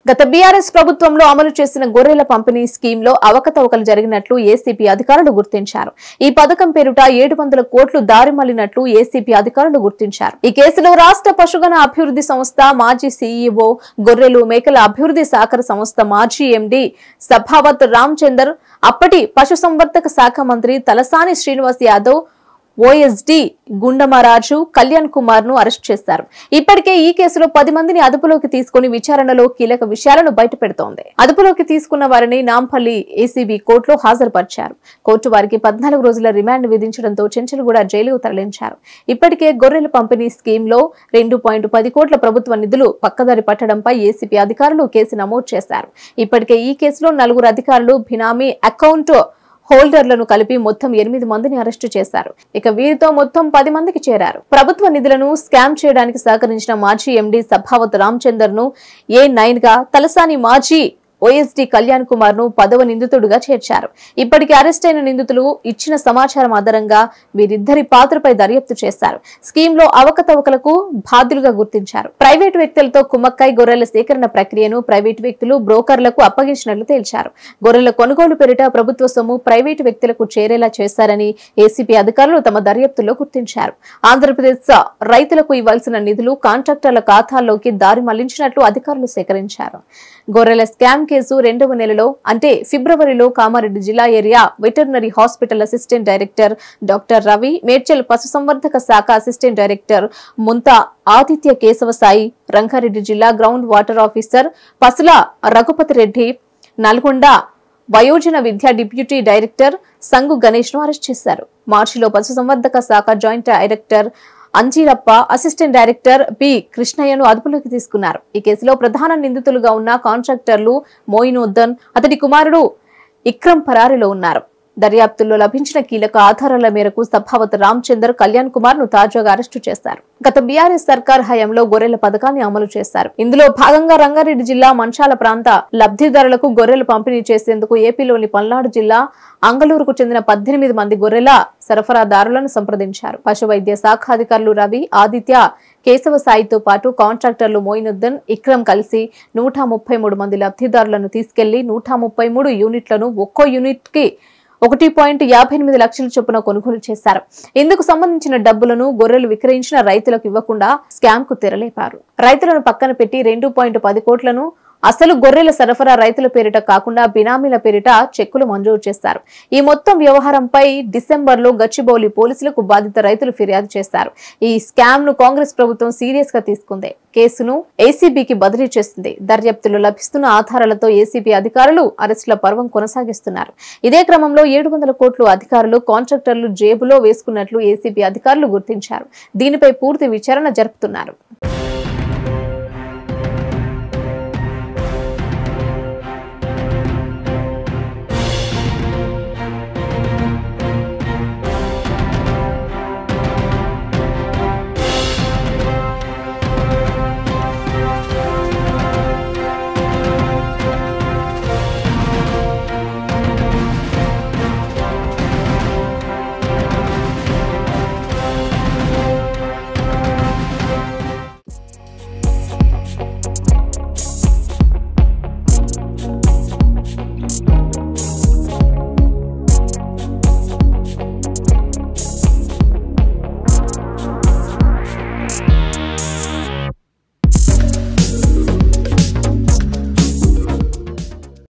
గత బీఆర్ఎస్ ప్రభుత్వంలో అమలు చేసిన గొర్రెల పంపిణీ స్కీమ్ లో అవకతవకలు జరిగినట్లు ఏసీపీ అధికారులు గుర్తించారు. ఈ పథకం పేరుట 700 కోట్లు దారి మళ్లినట్లు ఏసీపీ అధికారులు గుర్తించారు. ఈ కేసులో రాష్ట్ర పశుగణ అభివృద్ధి సంస్థ మాజీ సీఈఓ, గొర్రెలు మేకల అభివృద్ధి సహకార సంస్థ మాజీ ఎండీ సభావత్ రామచందర్, అప్పటి పశుసంవర్ధక శాఖ మంత్రి తలసాని శ్రీనివాస్ యాదవ్, ఓఎస్డీ గుండమరాజు, కళ్యాణ్ కుమార్ ను అరెస్ట్ చేశారు. ఇప్పటికే ఈ కేసులో 10 మందిని అదుపులోకి తీసుకుని విచారణలో కీలక విషయాలను బయటపెడుతోంది. అదుపులోకి తీసుకున్న వారిని నాంపల్లి ఏసీబీ కోర్టులో హాజరుపరిచారు. కోర్టు వారికి 14 రోజుల రిమాండ్ విధించడంతో చెంచల్గూడ జైలుకు తరలించారు. ఇప్పటికే గొర్రెల పంపిణీ స్కీమ్ లో 2.10 కోట్ల ప్రభుత్వ నిధులు పక్కదారి పట్టడంపై ఏసీబీ అధికారులు కేసు నమోదు చేశారు. ఇప్పటికే ఈ కేసులో 4 అధికారులు, బినామీ అకౌంట్ హోల్డర్లను కలిపి మొత్తం 8 మందిని అరెస్టు చేశారు. ఇక వీరితో మొత్తం 10 మందికి చేరారు. ప్రభుత్వ నిధులను స్కామ్ చేయడానికి సహకరించిన మాజీ ఎండీ సభావత్ రామచందర్ ను A9 గా, తలసాని మాజీ ఓఎస్డీ కళ్యాణ్ కుమార్ ను 10వ నిందితుడిగా చేర్చారు. ఇప్పటికి అరెస్ట్ అయిన నిందితులు ఇచ్చిన సమాచారం ఆధారంగా వీరిద్దరి పాత్రపై దర్యాప్తు చేశారు. స్కీమ్ లో అవకతవకలకు బాధ్యులుగా గుర్తించారు. ప్రైవేటు వ్యక్తులతో కుమ్మక్కై గొర్రెల సేకరణ ప్రక్రియను ప్రైవేటు వ్యక్తులు, బ్రోకర్లకు అప్పగించినట్లు తేల్చారు. గొర్రెల కొనుగోలు పేరిట ప్రభుత్వ సొమ్ము ప్రైవేటు వ్యక్తులకు చేరేలా చేశారని ఏసీపీ అధికారులు తమ దర్యాప్తులో గుర్తించారు. ఆంధ్రప్రదేశ్ రైతులకు ఇవ్వాల్సిన నిధులు కాంట్రాక్టర్ల ఖాతాల్లోకి దారి మళ్లించినట్లు అధికారులు సేకరించారు. గొర్రెల స్కామ్ కేసు 2వ నెలలో అంటే ఫిబ్రవరిలో కామారెడ్డి జిల్లా area veterinary hospital assistant director doctor Ravi, Medchal పశుసంవర్ధక శాఖ అసిస్టెంట్ డైరెక్టర్ ముంతా ఆదిత్య కేశవ సాయి, రంగారెడ్డి జిల్లా ground water officer Pasula Raghupathi Reddy, Nalgonda వయోజన విద్యా డిప్యూటీ డైరెక్టర్ సంగు గణేష్ ను అరెస్ట్ చేశారు. మార్చిలో పశుసంవర్ధక శాఖ joint director Anjeerappa, assistant director P కృష్ణయ్యను అదుపులోకి తీసుకున్నారు. ఈ కేసులో ప్రధాన నిందితులుగా ఉన్న కాంట్రాక్టర్లు మోయినుద్దన్, అతడి కుమారుడు ఇక్రమ్ పరారీలో ఉన్నారు. దర్యాప్తుల్లో లభించిన కీలక ఆధారాల మేరకు సభావత్ రామచందర్, కళ్యాణ్ కుమార్ ను తాజాగా అరెస్టు చేశారు. గత బీఆర్ఎస్ సర్కార్ హయాంలో గొర్రెల పథకాన్ని అమలు చేశారు. ఇందులో భాగంగా రంగారెడ్డి జిల్లా మంచాల ప్రాంత లబ్ధిదారులకు గొర్రెలు పంపిణీ చేసేందుకు ఏపీలోని పల్నాడు జిల్లా అంగళూరుకు చెందిన 18 మంది గొర్రెల సరఫరాదారులను సంప్రదించారు. పశు వైద్య శాఖ అధికారులు రవి, ఆదిత్య కేశవ సాయితో పాటు కాంట్రాక్టర్లు మోయినుద్దన్, ఇక్రమ్ కలిసి 133 మంది లబ్ధిదారులను తీసుకెళ్లి 133 యూనిట్లను ఒక్కో యూనిట్ కి 1.58 లక్షల చొప్పున కొనుగోలు చేశారు. ఇందుకు సంబంధించిన డబ్బులను గొర్రెలు విక్రయించిన రైతులకు ఇవ్వకుండా స్కామ్ కు తెరలేపారు. రైతులను పక్కన పెట్టి 2.10 కోట్లను అసలు గొర్రెల సరఫరా రైతుల పేరిట కాకుండా బినామీల పేరిట చెక్కులు మంజూరు చేశారు. ఈ మొత్తం వ్యవహారంపై డిసెంబర్లో గచ్చిబౌలి పోలీసులకు బాధిత రైతులు ఫిర్యాదు చేశారు. ఈ స్కామ్ ను కాంగ్రెస్ ప్రభుత్వం సీరియస్ గా తీసుకుంది. కేసును ఏసీబీకి బదిలీ చేసింది. దర్యాప్తులో లభిస్తున్న ఆధారాలతో ఏసీబీ అధికారులు అరెస్టుల పర్వం కొనసాగిస్తున్నారు. ఇదే క్రమంలో 700 కోట్లు అధికారులు, కాంట్రాక్టర్లు జేబులో వేసుకున్నట్లు ఏసీబీ అధికారులు గుర్తించారు. దీనిపై పూర్తి విచారణ జరుపుతున్నారు.